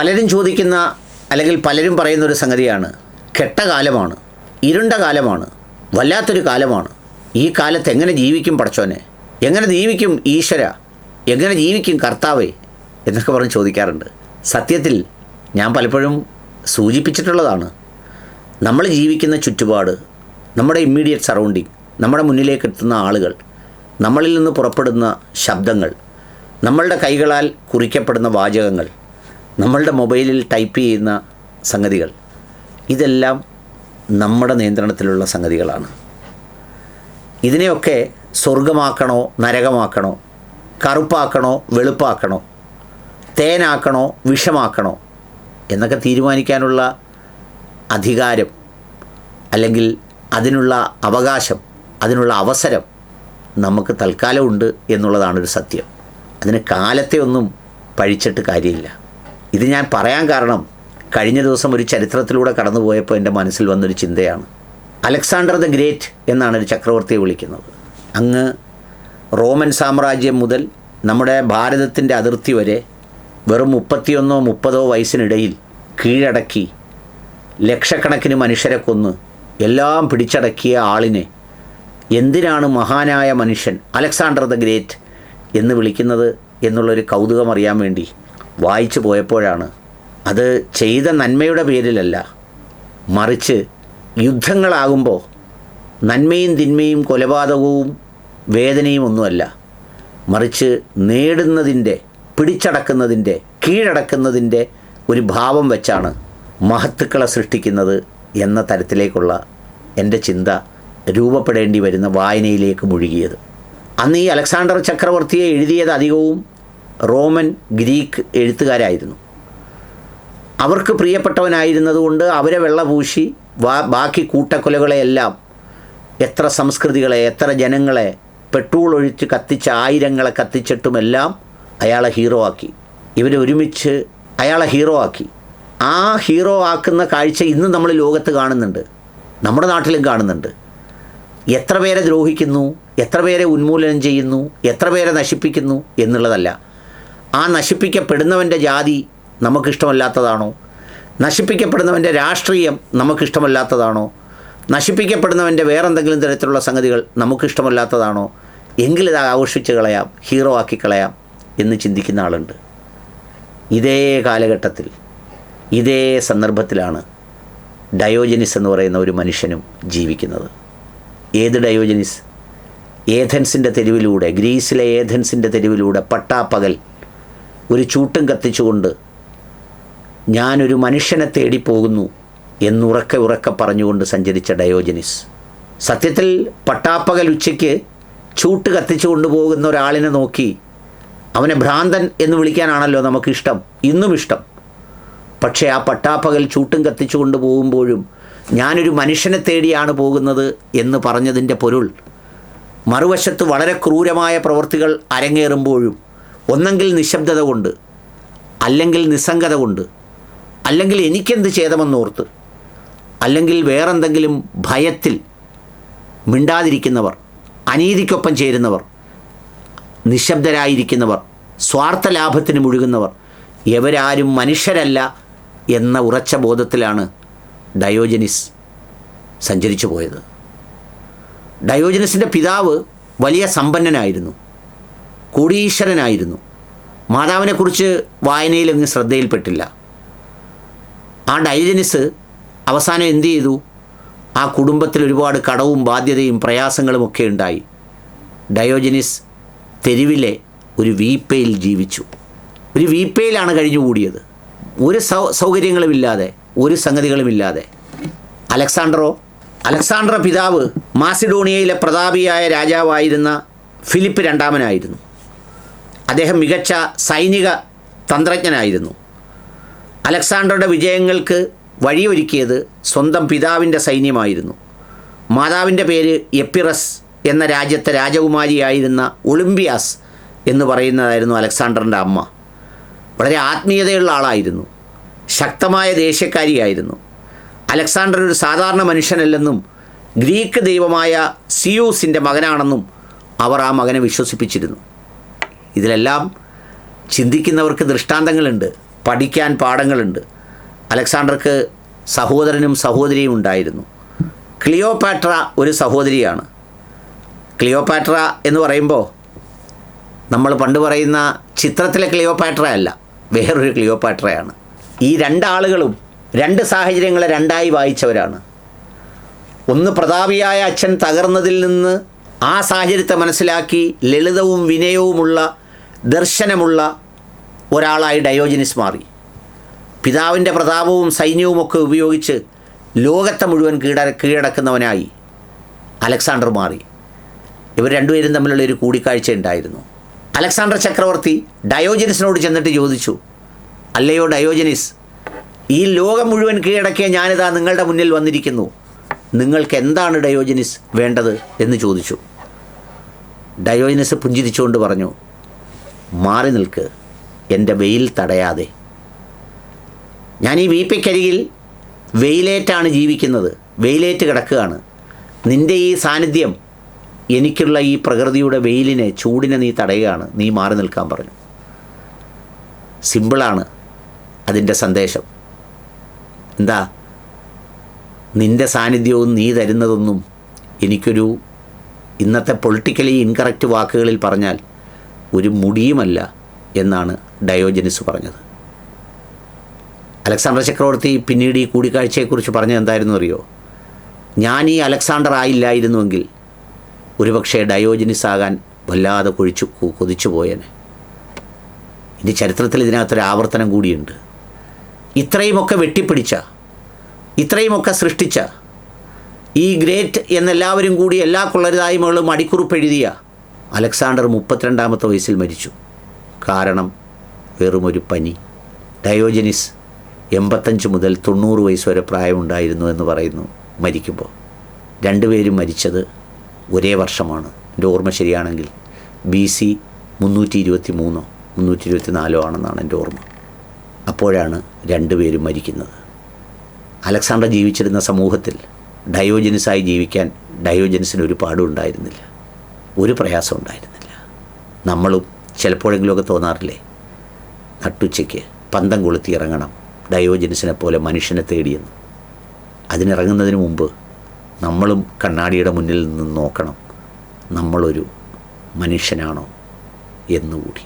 പലരും ചോദിക്കുന്ന അല്ലെങ്കിൽ പലരും പറയുന്നൊരു സംഗതിയാണ്, കെട്ട കാലമാണ്, ഇരുണ്ട കാലമാണ്, വല്ലാത്തൊരു കാലമാണ്. ഈ കാലത്ത് എങ്ങനെ ജീവിക്കും പടച്ചോനെ, എങ്ങനെ ജീവിക്കും ഈശ്വര, എങ്ങനെ ജീവിക്കും കർത്താവേ എന്നൊക്കെ പറഞ്ഞ് ചോദിക്കാറുണ്ട്. സത്യത്തിൽ ഞാൻ പലപ്പോഴും സൂചിപ്പിച്ചിട്ടുള്ളതാണ്, നമ്മൾ ജീവിക്കുന്ന ചുറ്റുപാട്, നമ്മുടെ ഇമ്മീഡിയറ്റ് സറൗണ്ടിങ്, നമ്മുടെ മുന്നിലേക്ക് എത്തുന്ന ആളുകൾ, നമ്മളിൽ നിന്ന് പുറപ്പെടുന്ന ശബ്ദങ്ങൾ, നമ്മളുടെ കൈകളാൽ കുറിക്കപ്പെടുന്ന വാചകങ്ങൾ, നമ്മളുടെ മൊബൈലിൽ ടൈപ്പ് ചെയ്യുന്ന സംഗതികൾ, ഇതെല്ലാം നമ്മുടെ നിയന്ത്രണത്തിലുള്ള സംഗതികളാണ്. ഇതിനെയൊക്കെ സ്വർഗമാക്കണോ നരകമാക്കണോ, കറുപ്പാക്കണോ വെളുപ്പാക്കണോ, തേനാക്കണോ വിഷമാക്കണോ എന്നൊക്കെ തീരുമാനിക്കാനുള്ള അധികാരം അല്ലെങ്കിൽ അതിനുള്ള അവകാശം, അതിനുള്ള അവസരം നമുക്ക് തൽക്കാലമുണ്ട് എന്നുള്ളതാണൊരു സത്യം. അതിന് കാലത്തെ ഒന്നും പഴിച്ചിട്ട് കാര്യമില്ല. ഇത് ഞാൻ പറയാൻ കാരണം, കഴിഞ്ഞ ദിവസം ഒരു ചരിത്രത്തിലൂടെ കടന്നുപോയപ്പോൾ എൻ്റെ മനസ്സിൽ വന്നൊരു ചിന്തയാണ്. അലക്സാണ്ടർ ദ ഗ്രേറ്റ് എന്നാണ് ഒരു ചക്രവർത്തിയെ വിളിക്കുന്നത്. അങ്ങ് റോമൻ സാമ്രാജ്യം മുതൽ നമ്മുടെ ഭാരതത്തിൻ്റെ അതിർത്തി വരെ വെറും 31-30 വയസ്സിനിടയിൽ കീഴടക്കി ലക്ഷക്കണക്കിന് മനുഷ്യരെ കൊന്ന് എല്ലാം പിടിച്ചടക്കിയ ആളിനെ എന്തിനാണ് മഹാനായ മനുഷ്യൻ അലക്സാണ്ടർ ദ ഗ്രേറ്റ് എന്ന് വിളിക്കുന്നത് എന്നുള്ളൊരു കൗതുകം അറിയാൻ വേണ്ടി വായിച്ചു പോയപ്പോഴാണ്, അത് ചെയ്ത നന്മയുടെ പേരിലല്ല, മറിച്ച് യുദ്ധങ്ങളാകുമ്പോൾ നന്മയും തിന്മയും കൊലപാതകവും വേദനയും ഒന്നുമല്ല, മറിച്ച് നേടുന്നതിൻ്റെ, പിടിച്ചടക്കുന്നതിൻ്റെ, കീഴടക്കുന്നതിൻ്റെ ഒരു ഭാവം വെച്ചാണ് മഹത്തുക്കളെ സൃഷ്ടിക്കുന്നത് എന്ന തരത്തിലേക്കുള്ള എൻ്റെ ചിന്ത രൂപപ്പെടേണ്ടി വരുന്ന വായനയിലേക്ക് മുഴുകിയത്. അന്ന് ഈ അലക്സാണ്ടർ ചക്രവർത്തിയെ എഴുതിയത് അധികവും റോമൻ ഗ്രീക്ക് എഴുത്തുകാരായിരുന്നു. അവർക്ക് പ്രിയപ്പെട്ടവനായിരുന്നതുകൊണ്ട് അവരെ വെള്ളപൂശി ബാക്കി കൂട്ടക്കൊലകളെയെല്ലാം, എത്ര സംസ്കൃതികളെ, എത്ര ജനങ്ങളെ പെട്രോൾ ഒഴിച്ച് കത്തിച്ച ആയിരങ്ങളെ കത്തിച്ചിട്ടുമെല്ലാം അയാളെ ഹീറോ ആക്കി. ഇവരൊരുമിച്ച് അയാളെ ഹീറോ ആക്കി. ആ ഹീറോ ആക്കുന്ന കാഴ്ച ഇന്ന് നമ്മൾ ലോകത്ത് കാണുന്നുണ്ട്, നമ്മുടെ നാട്ടിലും കാണുന്നുണ്ട്. എത്ര പേരെ ദ്രോഹിക്കുന്നു, എത്ര പേരെ ഉന്മൂലനം ചെയ്യുന്നു, എത്ര പേരെ നശിപ്പിക്കുന്നു എന്നുള്ളതല്ല, ആ നശിപ്പിക്കപ്പെടുന്നവൻ്റെ ജാതി നമുക്കിഷ്ടമല്ലാത്തതാണോ, നശിപ്പിക്കപ്പെടുന്നവൻ്റെ രാഷ്ട്രീയം നമുക്കിഷ്ടമല്ലാത്തതാണോ, നശിപ്പിക്കപ്പെടുന്നവൻ്റെ വേറെന്തെങ്കിലും തരത്തിലുള്ള സംഗതികൾ നമുക്കിഷ്ടമല്ലാത്തതാണോ, എങ്കിലിത് ആഘോഷിച്ച് കളയാം, ഹീറോ ആക്കി കളയാം എന്ന് ചിന്തിക്കുന്ന ആളുണ്ട്. ഇതേ കാലഘട്ടത്തിൽ, ഇതേ സന്ദർഭത്തിലാണ് ഡയോജനിസ് എന്ന് പറയുന്ന ഒരു മനുഷ്യനും ജീവിക്കുന്നത്. ഏത് ഡയോജനിസ്? ഏഥൻസിൻ്റെ തെരുവിലൂടെ, ഗ്രീസിലെ ഏഥൻസിൻ്റെ തെരുവിലൂടെ പട്ടാപ്പകൽ ഒരു ചൂട്ടും കത്തിച്ചുകൊണ്ട് ഞാനൊരു മനുഷ്യനെ തേടിപ്പോകുന്നു എന്നുറക്കെ പറഞ്ഞുകൊണ്ട് സഞ്ചരിച്ച ഡയോജനിസ്. സത്യത്തിൽ പട്ടാപ്പകൽ ഉച്ചയ്ക്ക് ചൂട്ട് കത്തിച്ചു കൊണ്ടുപോകുന്ന ഒരാളിനെ നോക്കി അവനെ ഭ്രാന്തൻ എന്ന് വിളിക്കാനാണല്ലോ നമുക്കിഷ്ടം, ഇന്നും ഇഷ്ടം. പക്ഷേ ആ പട്ടാപ്പകൽ ചൂട്ടും കത്തിച്ചു കൊണ്ടുപോകുമ്പോഴും ഞാനൊരു മനുഷ്യനെ തേടിയാണ് പോകുന്നത് എന്ന് പറഞ്ഞതിൻ്റെ പൊരുൾ, മറുവശത്ത് വളരെ ക്രൂരമായ പ്രവൃത്തികൾ അരങ്ങേറുമ്പോഴും ഒന്നെങ്കിൽ നിശബ്ദത കൊണ്ട്, അല്ലെങ്കിൽ നിസ്സംഗത കൊണ്ട്, അല്ലെങ്കിൽ എനിക്കെന്ത് ഛേദമെന്നോർത്ത്, അല്ലെങ്കിൽ വേറെന്തെങ്കിലും ഭയത്തിൽ മിണ്ടാതിരിക്കുന്നവർ, അനീതിക്കൊപ്പം ചേരുന്നവർ, നിശബ്ദരായിരിക്കുന്നവർ, സ്വാർത്ഥ ലാഭത്തിന് മുഴുകുന്നവർ, എവരാരും മനുഷ്യരല്ല എന്ന ഉറച്ച ബോധത്തിലാണ് ഡയോജനിസ് സഞ്ചരിച്ചു പോയത്. ഡയോജനിസിൻ്റെ പിതാവ് വലിയ സമ്പന്നനായിരുന്നു, കോടീശ്വരനായിരുന്നു. മാതാവിനെക്കുറിച്ച് വായനയിലങ്ങ് ശ്രദ്ധയിൽപ്പെട്ടില്ല. ആ ഡയോജനിസ് അവസാനം എന്തു ചെയ്തു? ആ കുടുംബത്തിൽ ഒരുപാട് കടവും ബാധ്യതയും പ്രയാസങ്ങളുമൊക്കെ ഉണ്ടായി. ഡയോജനിസ് തെരുവിലെ ഒരു വീപ്പയിൽ ജീവിച്ചു. ഒരു വീപ്പയിലാണ് കഴിഞ്ഞുകൂടിയത്, ഒരു സൗകര്യങ്ങളുമില്ലാതെ, ഒരു സംഗതികളുമില്ലാതെ. അലക്സാണ്ടർ പിതാവ് മാസിഡോണിയയിലെ പ്രതാപിയായ രാജാവായിരുന്ന ഫിലിപ്പ് രണ്ടാമനായിരുന്നു. അദ്ദേഹം മികച്ച സൈനിക തന്ത്രജ്ഞനായിരുന്നു. അലക്സാണ്ടറുടെ വിജയങ്ങൾക്ക് വഴിയൊരുക്കിയത് സ്വന്തം പിതാവിൻ്റെ സൈന്യമായിരുന്നു. മാതാവിൻ്റെ പേര് എപ്പിറസ് എന്ന രാജ്യത്തെ രാജകുമാരിയായിരുന്ന ഒളിമ്പിയാസ് എന്ന് പറയുന്നതായിരുന്നു അലക്സാണ്ടറിൻ്റെ അമ്മ. വളരെ ആത്മീയതയുള്ള ആളായിരുന്നു, ശക്തമായ ദേശക്കാരിയായിരുന്നു. അലക്സാണ്ടർ ഒരു സാധാരണ മനുഷ്യനല്ലെന്നും ഗ്രീക്ക് ദൈവമായ സിയൂസിൻ്റെ മകനാണെന്നും അവർ ആ മകനെ വിശ്വസിപ്പിച്ചിരുന്നു. ഇതിലെല്ലാം ചിന്തിക്കുന്നവർക്ക് ദൃഷ്ടാന്തങ്ങളുണ്ട്. പഠിക്കാൻ പാഠങ്ങളുണ്ട്. അലക്സാണ്ടർക്ക് സഹോദരനും സഹോദരിയും ഉണ്ടായിരുന്നു. ക്ലിയോപാട്ര ഒരു സഹോദരിയാണ്. ക്ലിയോപാട്ര എന്ന് പറയുമ്പോൾ നമ്മൾ പണ്ട് പറയുന്ന ചിത്രത്തിലെ ക്ലിയോപാട്ര അല്ല, വേറൊരു ക്ലിയോപാട്രയാണ്. ഈ രണ്ടാളുകളും രണ്ട് സാഹചര്യങ്ങളെ രണ്ടായി വായിച്ചവരാണ്. ഒന്ന്, പ്രതാപിയായ അച്ഛൻ തകർന്നതിൽ നിന്ന് ആ സാഹചര്യത്തെ മനസ്സിലാക്കി ലളിതവും വിനയവുമുള്ള ദർശനമുള്ള ഒരാളായി ഡയോജനിസ് മാറി. പിതാവിൻ്റെ പ്രതാപവും സൈന്യവുമൊക്കെ ഉപയോഗിച്ച് ലോകത്തെ മുഴുവൻ കീഴടക്കുന്നവനായി അലക്സാണ്ടർ മാറി. ഇവർ രണ്ടുപേരും തമ്മിലുള്ള ഒരു കൂടിക്കാഴ്ച ഉണ്ടായിരുന്നു. അലക്സാണ്ടർ ചക്രവർത്തി ഡയോജനിസിനോട് ചെന്നിട്ട് ചോദിച്ചു, അല്ലയോ ഡയോജനിസ്, ഈ ലോകം മുഴുവൻ കീഴടക്കിയ ഞാനിതാ നിങ്ങളുടെ മുന്നിൽ വന്നിരിക്കുന്നു. നിങ്ങൾക്ക് എന്താണ് ഡയോജനിസ് വേണ്ടത് എന്ന് ചോദിച്ചു. ഡയോജനിസ് പുഞ്ചിരിച്ചുകൊണ്ട് പറഞ്ഞു, മാറി നിൽക്ക്, എൻ്റെ വെയിൽ തടയാതെ. ഞാൻ ഈ വീപ്പയ്ക്കരികിൽ വെയിലേറ്റാണ് ജീവിക്കുന്നത്, വെയിലേറ്റ് കിടക്കുകയാണ്. നിൻ്റെ ഈ സാന്നിധ്യം എനിക്കുള്ള ഈ പ്രകൃതിയുടെ വെയിലിനെ, ചൂടിനെ നീ തടയുകയാണ്, നീ മാറി നിൽക്കാൻ പറഞ്ഞു. സിമ്പിളാണ് അതിൻ്റെ സന്ദേശം. എന്താ, നിൻ്റെ സാന്നിധ്യവും നീ തരുന്നതൊന്നും എനിക്കൊരു, ഇന്നത്തെ പൊളിറ്റിക്കലി ഇൻകറക്റ്റ് വാക്കുകളിൽ പറഞ്ഞാൽ, ഒരു മുടിയുമല്ല എന്നാണ് ഡയോജനിസ് പറഞ്ഞത്. അലക്സാണ്ടർ ചക്രവർത്തി പിന്നീട് ഈ കൂടിക്കാഴ്ചയെക്കുറിച്ച് പറഞ്ഞത് എന്തായിരുന്നു അറിയോ? ഞാൻ ഈ അലക്സാണ്ടർ ആയില്ലായിരുന്നുവെങ്കിൽ ഒരുപക്ഷെ ഡയോജനിസ് ആകാൻ വല്ലാതെ കൊതിച്ചു പോയേനെ. ഇനി ചരിത്രത്തിൽ ഇതിനകത്തൊരു ആവർത്തനം കൂടിയുണ്ട്. ഇത്രയുമൊക്കെ വെട്ടിപ്പിടിച്ച, ഇത്രയുമൊക്കെ സൃഷ്ടിച്ച, ഈ ഗ്രേറ്റ് എന്നെല്ലാവരും കൂടി എല്ലാ കൊള്ളരുതായ്മകളും അടിക്കുറിപ്പ് എഴുതിയ അലക്സാണ്ടർ 32-ാമത്തെ വയസ്സിൽ മരിച്ചു. കാരണം വെറുമൊരു പനി. ഡയോജനിസ് 85 മുതൽ 90 വയസ്സ് വരെ പ്രായമുണ്ടായിരുന്നു എന്ന് പറയുന്നു മരിക്കുമ്പോൾ. രണ്ടുപേരും മരിച്ചത് ഒരേ വർഷമാണ്. എൻ്റെ ഓർമ്മ ശരിയാണെങ്കിൽ BC 323 324 ആണെന്നാണ് എൻ്റെ ഓർമ്മ. അപ്പോഴാണ് രണ്ടുപേരും മരിക്കുന്നത്. അലക്സാണ്ടർ ജീവിച്ചിരുന്ന സമൂഹത്തിൽ ഡയോജനിസായി ജീവിക്കാൻ ഡയോജനിസിന് ഒരു പാടും ഉണ്ടായിരുന്നില്ല, ഒരു പ്രയാസം ഉണ്ടായിരുന്നില്ല. നമ്മളും ചിലപ്പോഴെങ്കിലുമൊക്കെ തോന്നാറില്ലേ, നട്ടുച്ചയ്ക്ക് പന്തം കൊളുത്തി ഇറങ്ങണം ഡയോജനിസിനെ പോലെ മനുഷ്യനെ തേടിയെന്ന്. അതിനിറങ്ങുന്നതിന് മുമ്പ് നമ്മളും കണ്ണാടിയുടെ മുന്നിൽ നിന്ന് നോക്കണം, നമ്മളൊരു മനുഷ്യനാണോ എന്നുകൂടി.